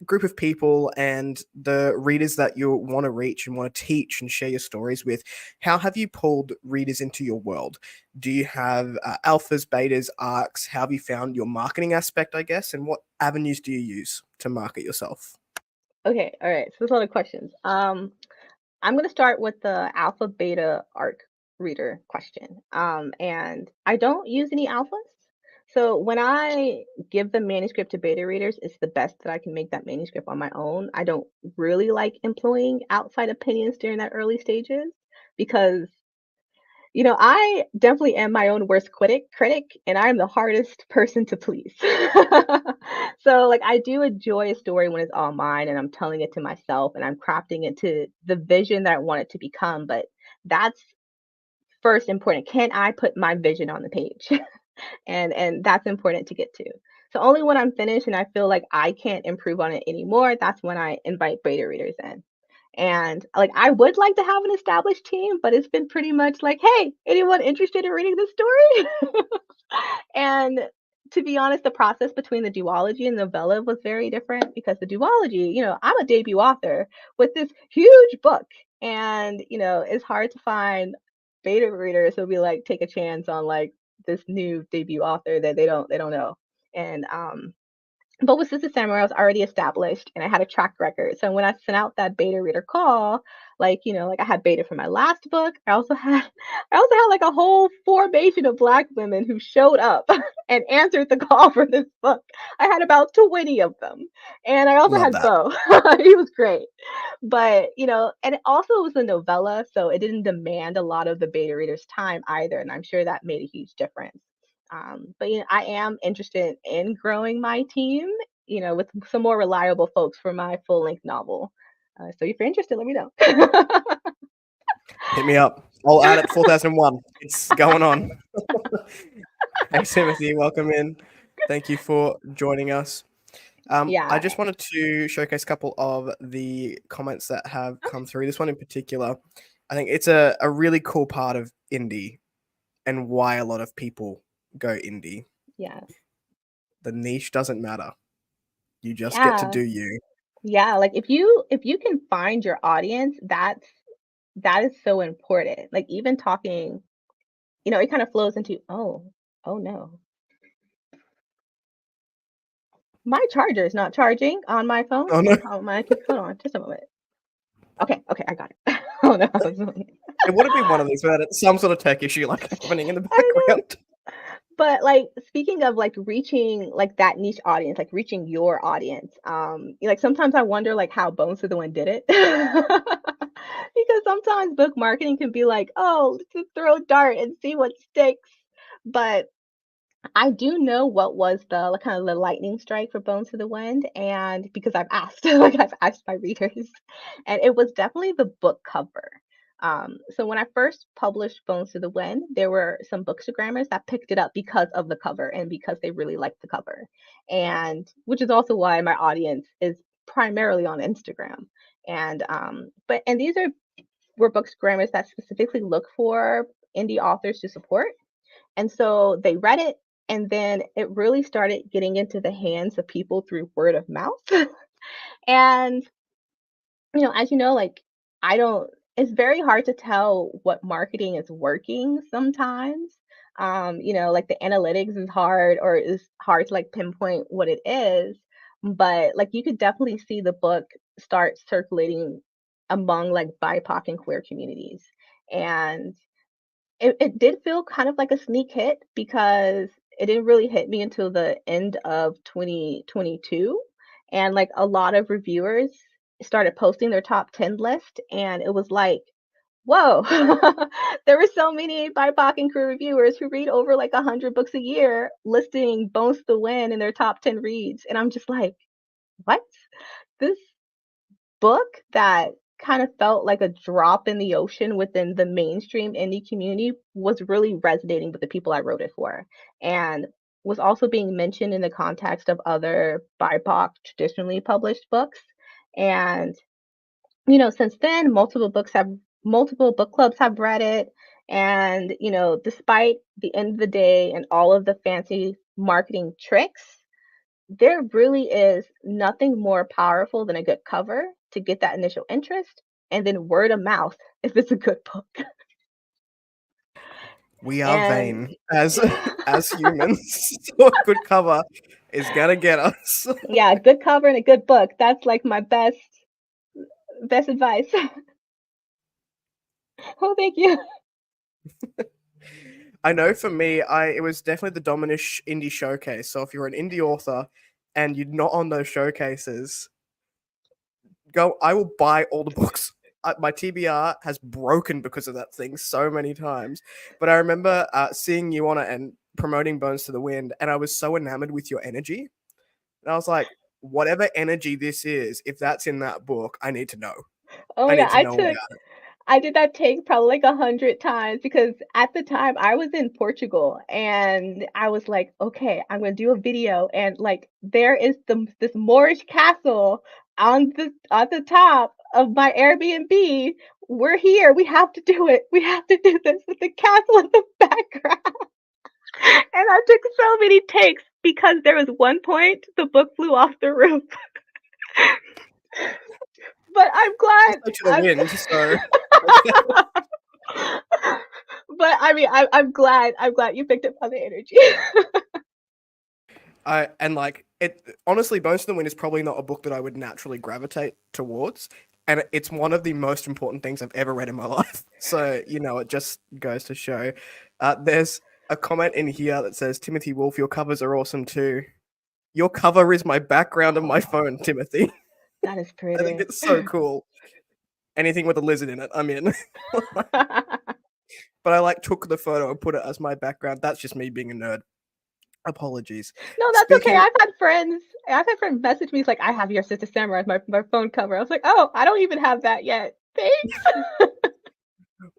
group of people and the readers that you want to reach and want to teach and share your stories with, how have you pulled readers into your world? Do you have alphas, betas, arcs? How have you found your marketing aspect, I guess? And what avenues do you use to market yourself? Okay, all right. So there's a lot of questions. I'm gonna start with the alpha beta arc reader question. And I don't use any alphas. So when I give the manuscript to beta readers, it's the best that I can make that manuscript on my own. I don't really like employing outside opinions during that early stages because I definitely am my own worst critic, and I'm the hardest person to please. So, like, I do enjoy a story when it's all mine and I'm telling it to myself and I'm crafting it to the vision that I want it to become, but that's first important. Can I put my vision on the page? And that's important to get to. So only when I'm finished and I feel like I can't improve on it anymore, that's when I invite beta readers in. And like I would like to have an established team, but it's been pretty much like, hey, anyone interested in reading this story? And to be honest, the process between the duology and novella was very different because the duology, I'm a debut author with this huge book. And, it's hard to find beta readers who'll be like, take a chance on like this new debut author that they don't know. And but with Sister Samurai, I was already established and I had a track record. So when I sent out that beta reader call, like I had beta for my last book. I also had like a whole formation of Black women who showed up and answered the call for this book. I had about 20 of them. And I also Love had that. Bo. He was great. But, and it also was a novella, so it didn't demand a lot of the beta reader's time either. And I'm sure that made a huge difference. But I am interested in growing my team, with some more reliable folks for my full length novel. So if you're interested, let me know. Hit me up. I'll add it 4001. It's going on. Hey, Timothy, welcome in. Thank you for joining us. I Yeah. just wanted to showcase a couple of the comments that have come through. This one in particular, I think it's a really cool part of indie and why a lot of people go indie. Yeah. The niche doesn't matter. You just get to Yeah. do you. Yeah. Like if you can find your audience, that is so important. Like even talking, it kind of flows into, oh no. My charger is not charging on my phone. Oh no, Hold on, just a moment. Okay, okay, I got it. Oh no. it would have been one of these without some sort of tech issue like happening in the I know. background. But like speaking of like reaching like that niche audience, like reaching your audience, like sometimes I wonder like how Bones to the Wind did it. Because sometimes book marketing can be like, oh, let's just throw a dart and see what sticks. But I do know what was the like, kind of the lightning strike for Bones to the Wind, and because I've asked, like I've asked my readers, and it was definitely the book cover. So when I first published Bones to the Wind, there were some bookstagrammers that picked it up because of the cover and because they really liked the cover, and which is also why my audience is primarily on Instagram. And but these were bookstagrammers that specifically look for indie authors to support, and so they read it, and then it really started getting into the hands of people through word of mouth. And, as you know, like, I don't, it's very hard to tell what marketing is working sometimes. Like the analytics is hard or is hard to like pinpoint what it is. But like you could definitely see the book start circulating among like BIPOC and queer communities. And it did feel kind of like a sneak hit because it didn't really hit me until the end of 2022, and, like, a lot of reviewers started posting their top 10 list, and it was like, "Whoa." There were so many BIPOC and queer reviewers who read over, like, 100 books a year listing Bones to Win in their top 10 reads, and I'm just like, "What? This book that kind of felt like a drop in the ocean within the mainstream indie community was really resonating with the people I wrote it for. And was also being mentioned in the context of other BIPOC traditionally published books. And, since then, multiple book clubs have read it. And, despite the end of the day and all of the fancy marketing tricks, there really is nothing more powerful than a good cover to get that initial interest, and then word of mouth if it's a good book. We are And vain as as humans, so a good cover is gonna get us. yeah, a good cover and a good book. That's like my best advice. Oh, thank you. I know for me, I it was definitely the Dominish Indie Showcase. So if you're an indie author and you're not on those showcases, go. I will buy all the books. My TBR has broken because of that thing so many times. But I remember seeing you on it and promoting Bones to the Wind, and I was so enamored with your energy. And I was like, whatever energy this is, if that's in that book, I need to know. Oh I my god, need to know about it. I did that take probably like 100 times because at the time I was in Portugal and I was like, okay, I'm gonna do a video and like there is this Moorish castle on the top of my Airbnb. We're here. We have to do it. We have to do this with the castle in the background. And I took so many takes because there was one point the book flew off the roof. But I'm glad. Also to the I'm wind, so But I mean, I'm glad you picked up on the energy. I and like it honestly, Bones to the Wind is probably not a book that I would naturally gravitate towards. And it's one of the most important things I've ever read in my life. So, it just goes to show. There's a comment in here that says, Timothy Wolf, your covers are awesome too. Your cover is my background on my Oh, phone, Timothy. that is I think pretty. it's so cool. Anything with a lizard in it, I'm in. But I like took the photo and put it as my background. That's just me being a nerd. Apologies. No, that's okay. Speaking I've had friends message me, it's like, "I have your Sister Samurai as my phone cover." I was like, "Oh, I don't even have that yet. Thanks."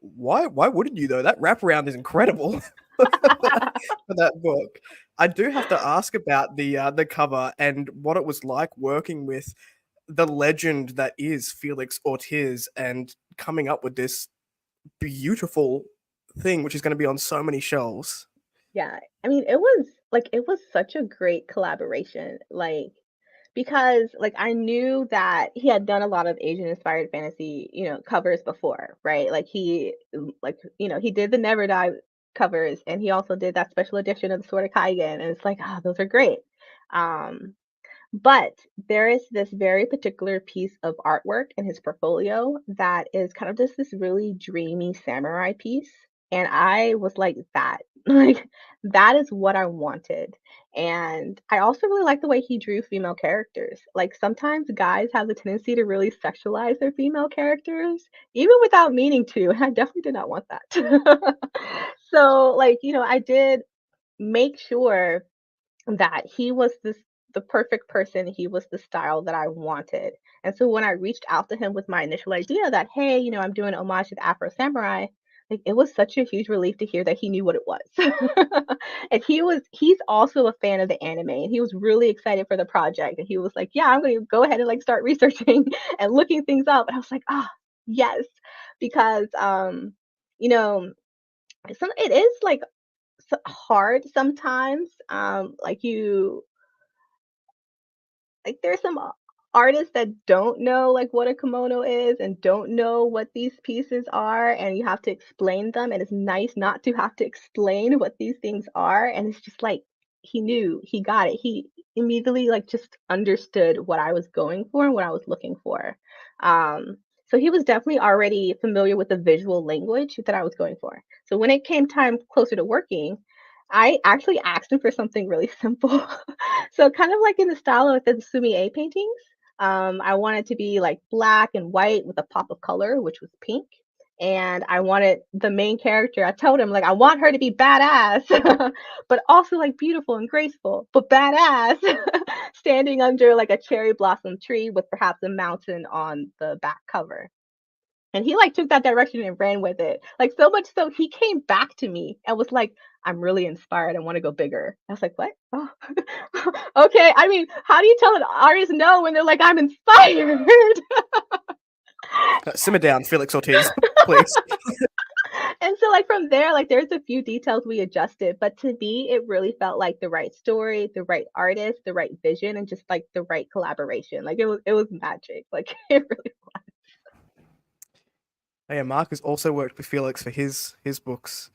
why wouldn't you though? That wraparound is incredible for that book. I do have to ask about the cover and what it was like working with the legend that is Felix Ortiz and coming up with this beautiful thing, which is going to be on so many shelves. Yeah, I mean, it was such a great collaboration, like, because, like, I knew that he had done a lot of Asian-inspired fantasy, covers before, right? Like, he did the Never Die covers, and he also did that special edition of the Sword of Kaigen, and it's like, oh, those are great. Um, but there is this very particular piece of artwork in his portfolio that is kind of just this really dreamy samurai piece. And I was like, that, like, that is what I wanted. And I also really like the way he drew female characters. Like, sometimes guys have the tendency to really sexualize their female characters, even without meaning to. And I definitely did not want that. So, like, I did make sure that he was the perfect person, he was the style that I wanted. And so when I reached out to him with my initial idea that, "Hey, I'm doing homage to the Afro Samurai," like, it was such a huge relief to hear that he knew what it was. And he's also a fan of the anime, and he was really excited for the project, and he was like, "Yeah, I'm gonna go ahead and, like, start researching and looking things up." And I was like, "Ah, yes." Because, you know, it is, like, hard sometimes, like, there's some artists that don't know, like, what a kimono is and don't know what these pieces are, and you have to explain them, and it's nice not to have to explain what these things are, and it's just like, he knew, he got it. He immediately, like, just understood what I was going for and what I was looking for. So he was definitely already familiar with the visual language that I was going for. So when it came time closer to working, I actually asked him for something really simple. So kind of like in the style of the Sumi-e paintings, I wanted to be like black and white with a pop of color, which was pink. And I wanted the main character, I told him, like, I want her to be badass, but also like beautiful and graceful, but badass, standing under like a cherry blossom tree with perhaps a mountain on the back cover. And he like took that direction and ran with it. Like so much so he came back to me and was like, "I'm really inspired. I want to go bigger." I was like, "What? Oh, okay." I mean, how do you tell an artist no when they're like, "I'm inspired"? Simmer down, Felix Ortiz, please. And so like from there, like there's a few details we adjusted, but to me, it really felt like the right story, the right artist, the right vision, and just like the right collaboration. Like it was magic. Like it really. Oh, yeah, Mark has also worked with Felix for his books.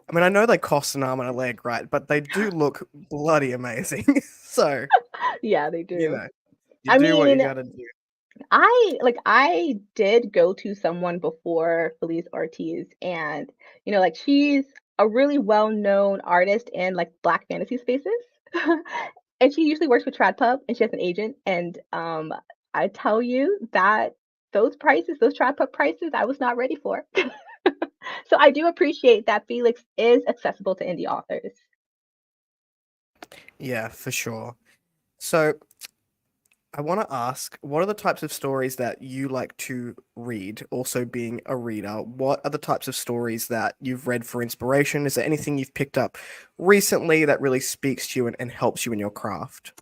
I mean, I know they cost an arm and a leg, right? But they do look bloody amazing. So, Yeah, they you do. know, you I do what you mean, gotta do. I did go to someone before Felice Ortiz, and like she's a really well-known artist in like Black fantasy spaces. And she usually works with Trad Pub and she has an agent. And I tell you that those prices, those Trad Pub prices, I was not ready for. So I do appreciate that Felix is accessible to indie authors. Yeah, for sure. So, I want to ask, what are the types of stories that you like to read? Also, being a reader, what are the types of stories that you've read for inspiration? Is there anything you've picked up recently that really speaks to you and helps you in your craft?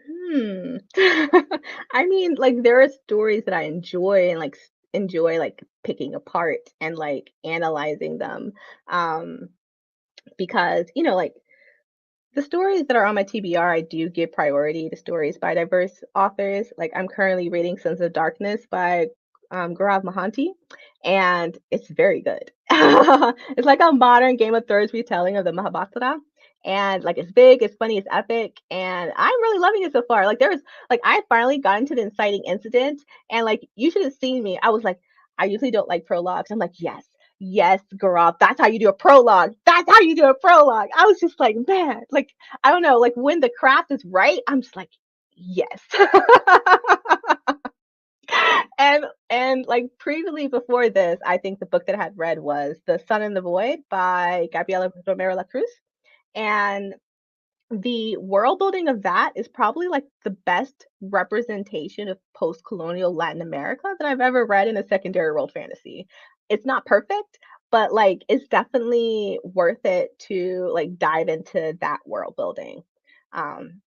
Hmm. I mean, like there are stories that I enjoy and like enjoy like picking apart and like analyzing them. Um, because like the stories that are on my TBR, I do give priority to stories by diverse authors. Like I'm currently reading Sons of Darkness by Gaurav Mahanti, and it's very good. It's like a modern Game of Thrones retelling of the Mahabharata. And like it's big, it's funny, it's epic, and I'm really loving it so far. Like there's like I finally got into the inciting incident, and like you should have seen me. I was like, I usually don't like prologues. I'm like, yes, yes, girl, that's how you do a prologue. That's how you do a prologue. I was just like, man, like, I don't know, like when the craft is right, I'm just like, yes. And like previously before this, I think the book that I had read was The Sun and the Void by Gabriela Romero La Cruz. And the world building of that is probably like the best representation of post-colonial Latin America that I've ever read in a secondary world fantasy. It's not perfect, but like it's definitely worth it to like dive into that world building. Um,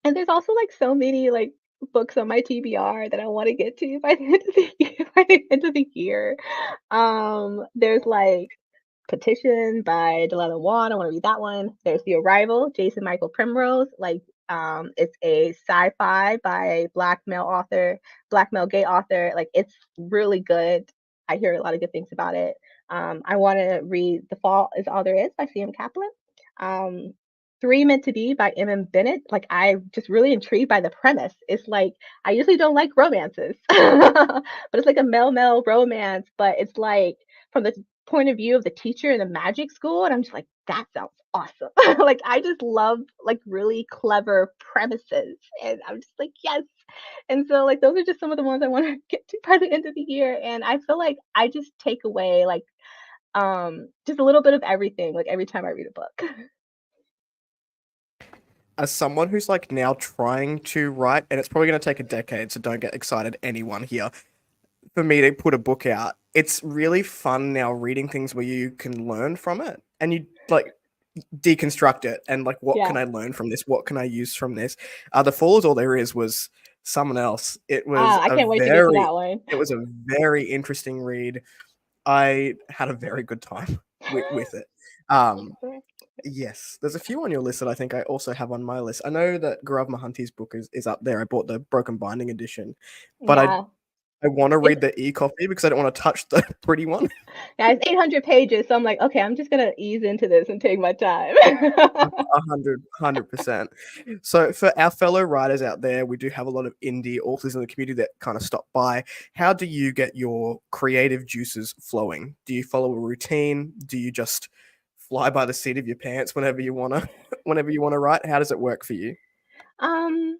and there's also like so many like books on my TBR that I want to get to by the end of the year. By the end of the year, there's like Petition by Delilah Wan. I want to read that one. There's The Arrival, Jason Michael Primrose. Like, it's a sci-fi by a black male gay author. Like, it's really good. I hear a lot of good things about it. I want to read The Fall Is All There Is by C.M. Kaplan. Um, Three Meant to Be by M.M. Bennett. Like, I'm just really intrigued by the premise. It's like, I usually don't like romances, but it's like a male romance, but it's like from the point of view of the teacher in the magic school, and I'm just like, that sounds awesome. Like I just love like really clever premises, and I'm just like, yes. And so like those are just some of the ones I want to get to by the end of the year, and I feel like I just take away like just a little bit of everything like every time I read a book. As someone who's like now trying to write, and it's probably going to take a decade, so don't get excited, anyone here, for me to put a book out, it's really fun now reading things where you can learn from it and you like deconstruct it and like, what Yeah. can I learn from this? What can I use from this? The Fall Is All There Is was someone else. I can't wait to get to that one. It was a very interesting read. I had a very good time with it. Um, yes, there's a few on your list that I think I also have on my list. I know that Gaurav Mahanti's book is up there. I bought the Broken Binding edition, but Yeah. I want to It's read the e-copy because I don't want to touch the pretty one. yeah, it's 800 pages, so I'm like, okay, I'm just gonna ease into this and take my time. 100%. So for our fellow writers out there, we do have a lot of indie authors in the community that kind of stop by. How do you get your creative juices flowing? Do you follow a routine? Do you just fly by the seat of your pants whenever you wanna whenever you wanna write? How does it work for you? um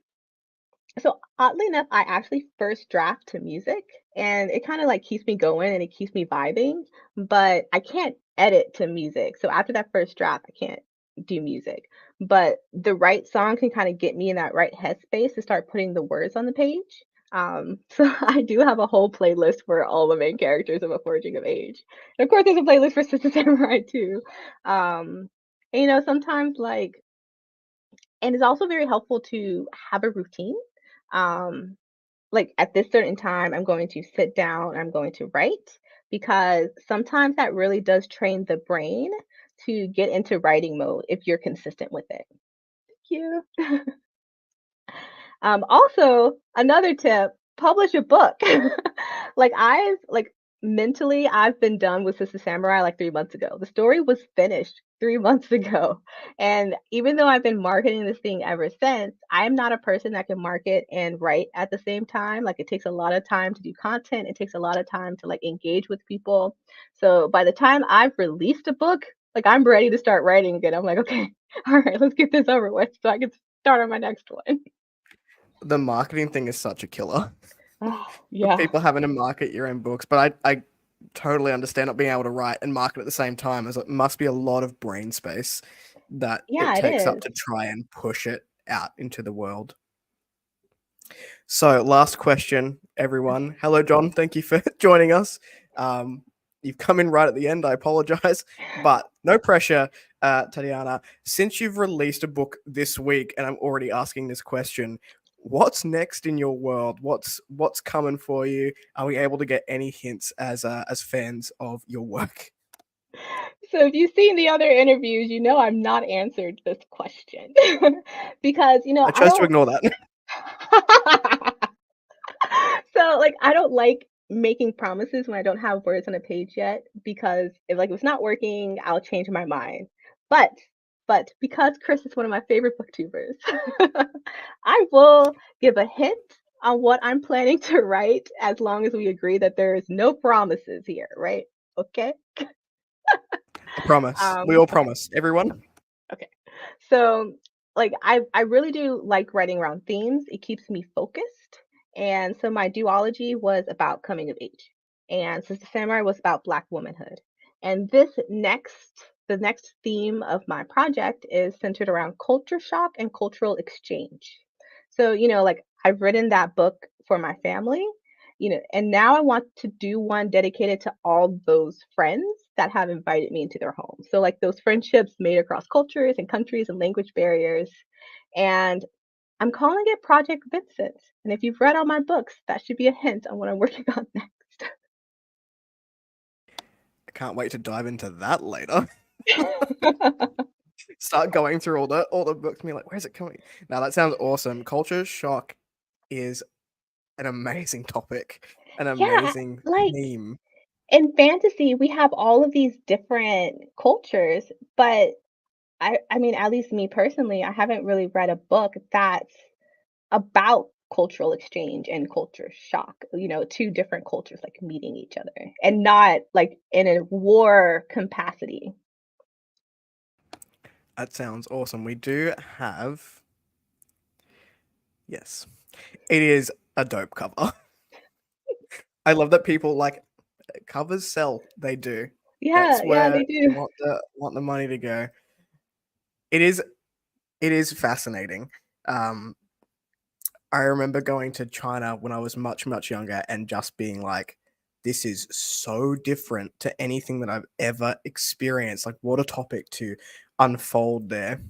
So oddly enough, I actually first draft to music and it kind of like keeps me going and it keeps me vibing, but I can't edit to music. So after that first draft, I can't do music. But the right song can kind of get me in that right headspace to start putting the words on the page. So I do have a whole playlist for all the main characters of A Forging of Age. And of course, there's a playlist for Sister Samurai too. Um, and, sometimes and it's also very helpful to have a routine. Um, like at this certain time, I'm going to sit down, I'm going to write, because sometimes that really does train the brain to get into writing mode if you're consistent with it. Thank you. Also, another tip, publish a book. Mentally, I've been done with Sister Samurai like 3 months ago. The story was finished 3 months ago. And even though I've been marketing this thing ever since, I'm not a person that can market and write at the same time. Like, it takes a lot of time to do content. It takes a lot of time to engage with people. So by the time I've released a book, I'm ready to start writing again. I'm like, okay, all right, let's get this over with so I can start on my next one. The marketing thing is such a killer. Oh, For yeah. people having to market your own books, but I totally understand not being able to write and market at the same time, as it must be a lot of brain space that it Yeah, it takes up is. to try and push it out into the world. So, last question, everyone. Hello, John. Thank you for joining us. Um, you've come in right at the end. I apologize, but no pressure, Tatiana. Since you've released a book this week, and I'm already asking this question, what's next in your world? What's coming for you? Are we able to get any hints as fans of your work? So if you've seen the other interviews, I'm not answered this question because, I I chose to don't. ignore that. So, I don't like making promises when I don't have words on a page yet, because if it's not working, I'll change my mind. But because Chris is one of my favorite booktubers, I will give a hint on what I'm planning to write, as long as we agree that there is no promises here, right? Okay? I promise. We all Okay. promise. Everyone. Okay. So, I really do like writing around themes. It keeps me focused. And so my duology was about coming of age, and Sister Samurai was about Black womanhood. And the next theme of my project is centered around culture shock and cultural exchange. So, I've written that book for my family, and now I want to do one dedicated to all those friends that have invited me into their home. So, those friendships made across cultures and countries and language barriers. And I'm calling it Project Vincent. And if you've read all my books, that should be a hint on what I'm working on next. I can't wait to dive into that later. Start going through all the books and be like, where's it coming? Now that sounds awesome. Culture shock is an amazing topic, an Yeah, amazing theme. in fantasy, we have all of these different cultures, but I mean, at least me personally, I haven't really read a book that's about cultural exchange and culture shock, two different cultures meeting each other, and not in a war capacity. That sounds awesome. We do have, yes, it is a dope cover. I love that people like covers sell. They do. Yeah, That's yeah, where they you do. want the money to go. It is it is fascinating. Um, I remember going to China when I was much, much younger and just being like, this is so different to anything that I've ever experienced. Like, what a topic to unfold there.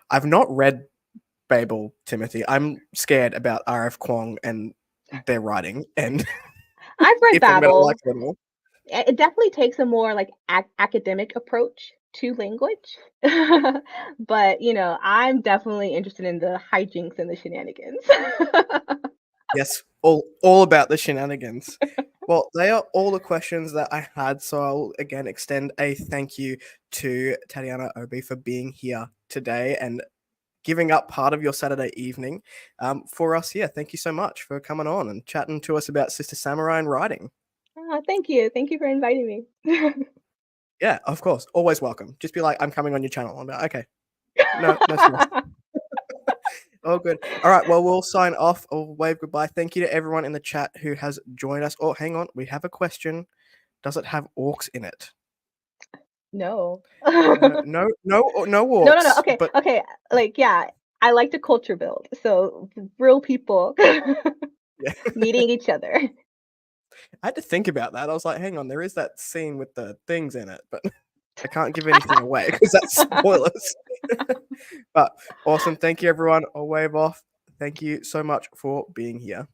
I've not read Babel, Timothy. I'm scared about R.F. Kuang and their writing and I've read if I'm going to like Babel. it at all. It definitely takes a more academic approach to language. But, I'm definitely interested in the hijinks and the shenanigans. Yes, all about the shenanigans. Well, they are all the questions that I had. So I'll again extend a thank you to Tatiana Obey for being here today and giving up part of your Saturday evening for us. Yeah, thank you so much for coming on and chatting to us about Sister Samurai and writing. Thank you. Thank you for inviting me. Yeah, of course, always welcome. Just be like, I'm coming on your channel. I'm like, okay, no stress. Oh, good. All right. Well, we'll sign off or wave goodbye. Thank you to everyone in the chat who has joined us. Oh, hang on. We have a question. Does it have orcs in it? No. No, no, no, no No, no, no. orcs. Okay, But okay. Yeah, I like to culture build. So real people. Yeah. meeting each other. I had to think about that. I was like, "Hang on, there is that scene with the things in it," but I can't give anything away because that's spoilers. But awesome. Thank you, everyone. I'll wave off. Thank you so much for being here.